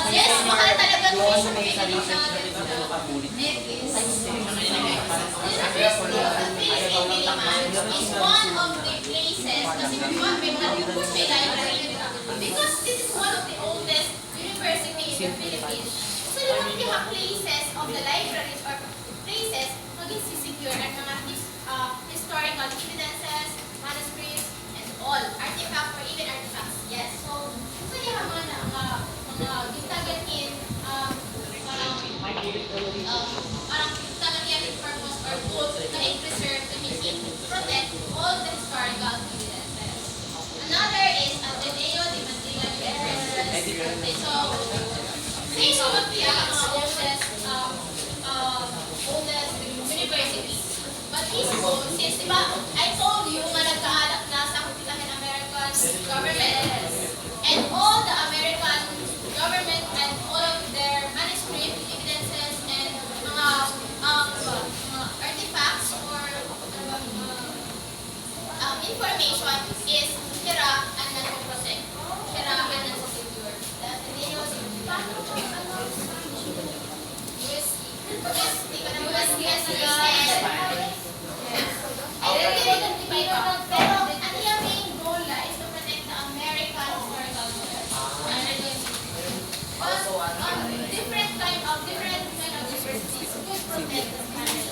Yes, mahal talaga tuition fee. Is one of the places kasi may mga push may library because this is one of the oldest university in the Philippines. So you have places of the libraries or places mag-secure ang mga historical evidences, manuscripts, and all artifacts or even artifacts. Yes. So you have mga gitaganin parang gitaganin purpose or goal na i-preserve, to maintain, protect all the historical evidences. Another is Ateneo de Manila University. So same of the oldest universities. But this school, since diba, I told you na nagkaalak na sa Philippine American government and all the American government and all of their manuscript evidences and mga artifacts or information is hira and non-protect. Hira and non-secure. Pero ang iyang main goal is to protect the American historical records. Different kind of universities could protect the Spanish.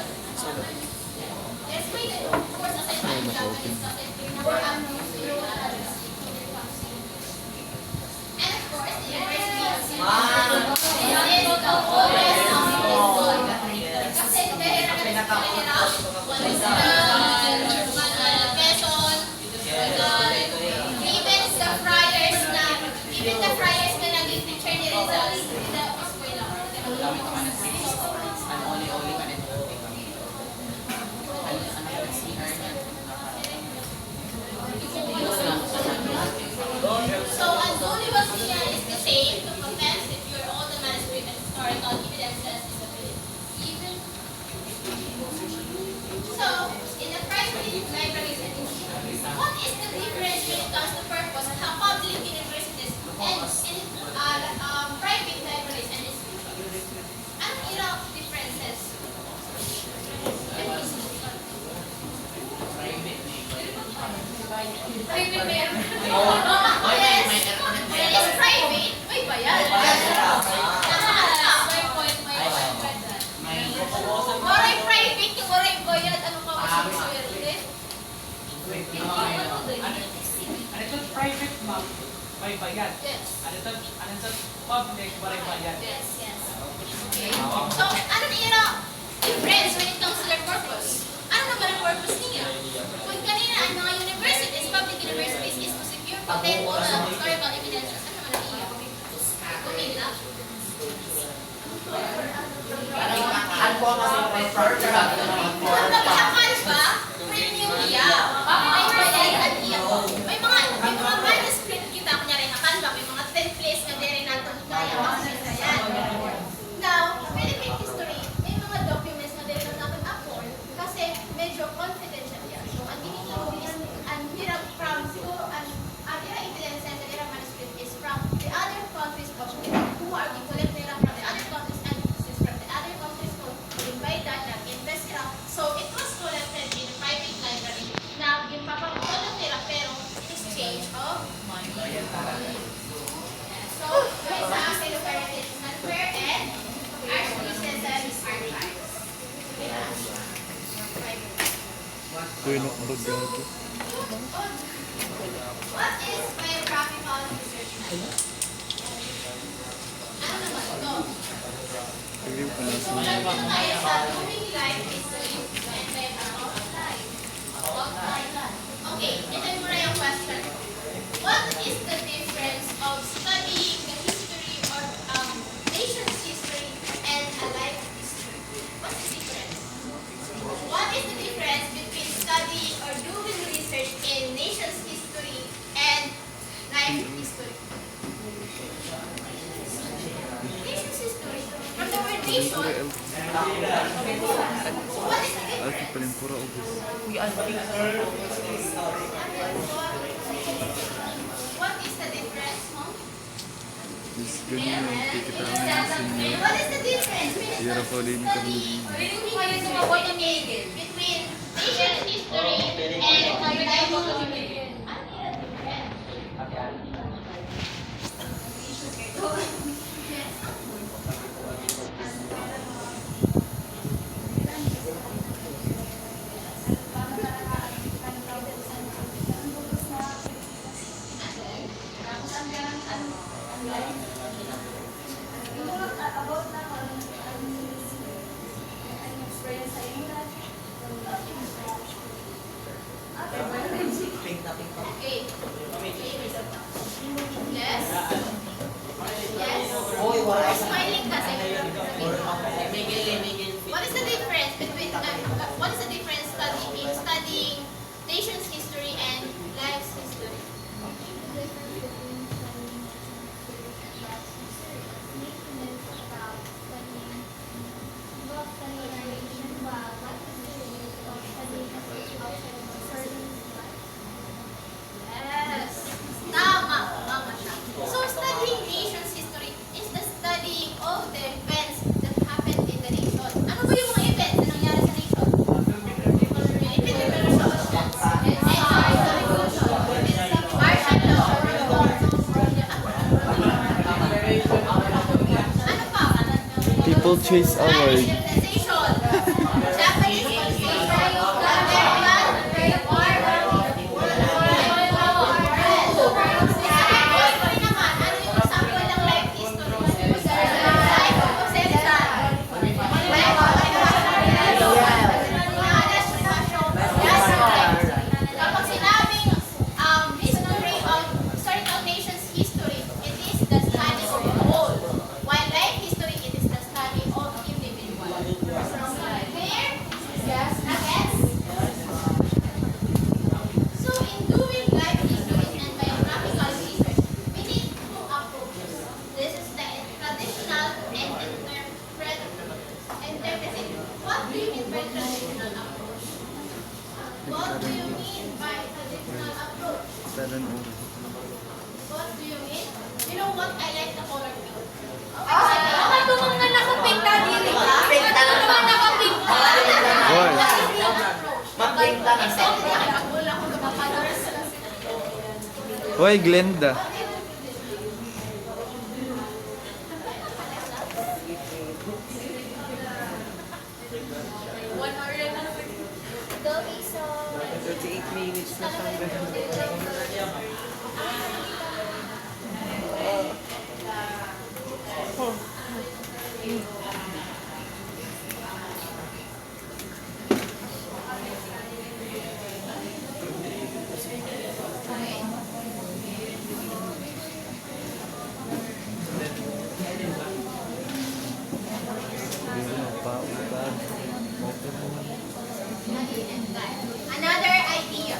There's way that, of course, aside from Japanese, and of course, the University of even the friars na naging teacher ni Rizal in the eskwela. So, ang Duli Wasiya is the same to protect secure all the manuscript and historical evidences in the Philippines. So, in the private libraries and institutions, what is the difference when it comes to purpose and how public universities and private libraries and institutions? Anong ira differences? Private meron. Yes, private. May bayad. Oray private, yung oray bayad. Ano ka masiswerte? Ano ito private ma'am? May bayad. Yes. Ano ito public, may bayad. Yes, yes. Okay. So, anong ira difference when it comes to their purpose? Ano naman ang purpose niya? Kung kanina ang mga universities, public universities is to secure, protect all the historical evidences. Ano naman ang iya? Kumila? Kapag ba? Premium iya. May bayad at iya. May mga manuscript kita, kunyari, hakan ba? May mga templates na din natin kaya. Now, Philippine history, may mga documents na din natin afford kasi medyo confidential yan. So, ang ginagawa is, ang hirap from siguro, ang hirap evidence and the hirap manuscript is from the other countries who are collect nila from the other countries and is from the other countries who invite that, nag-invest nila. So, it was collected in a private library na ginpapamulat nila pero in exchange of money. So, may sa akin yung heritage transfer and archdiocese archives. What is biographical research? Ano naman ito? Sulat ko tayo sa Doing Life History and Biographical Life. Okay, ito yung muna yung question. What is the difference of studying the history or nation's history and a life history? What's the difference? What is the difference between studying or doing research in nation's history and life history? Nation's history. From the word nation. What is the difference? Alfie pala yung pura ubus. Uy, Alfie. What is the difference, mom? Is ganun yung kikita ko ng senior. What is the difference Hira ko ulit yung kami. between Asian history and life history? Okay. Yes? Yes? Smiling kasi. What is the difference between what is the difference studying nation's history and life's history? Yes. Tama. Tama siya. So studying nation's history is the studying of the events that happened in the nation. Ano ba yung mga events na nangyari sa nation? Philippine Revolution. Martial law. Ano pa? People Choice Award. Japanese Kapag sinabing history of historical nations history, it is the study of the whole. While life history, it is the study of individual. Clear? Yes. Again? So in doing life history and biographical research, we need two approaches. This is the traditional and interpretive. What do you mean by traditional approach? What do you mean by traditional approach? 7 oras. What do you mean? You know what? I like the color pink. Bakit tumang na nakapinta dili ka? Bakit naman nakapinta? Hoy! Mapinta na sa Hoy, Glenda. One hour na. Dami sa... 38 minutes na siyang Another idea.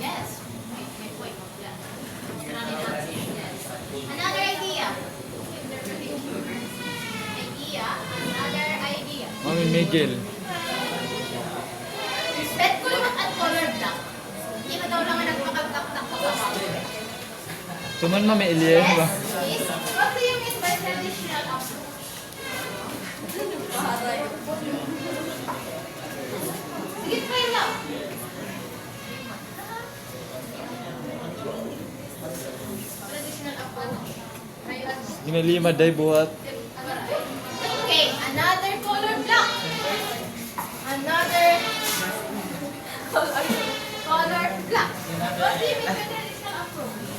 Yes. Wait. Yes. Another idea. Another idea. Mami Miguel. Bet ko naman at color black. Hindi ka daw naman nagpakagdak-dak ka pa. Tuman Mami Elias ba? Yes. What do you mean by traditional approach? Sige, try lang. Traditional approach. Try lang. Ginalima day buhat. Okay, another color black. Another color black. What do you mean by traditional approach?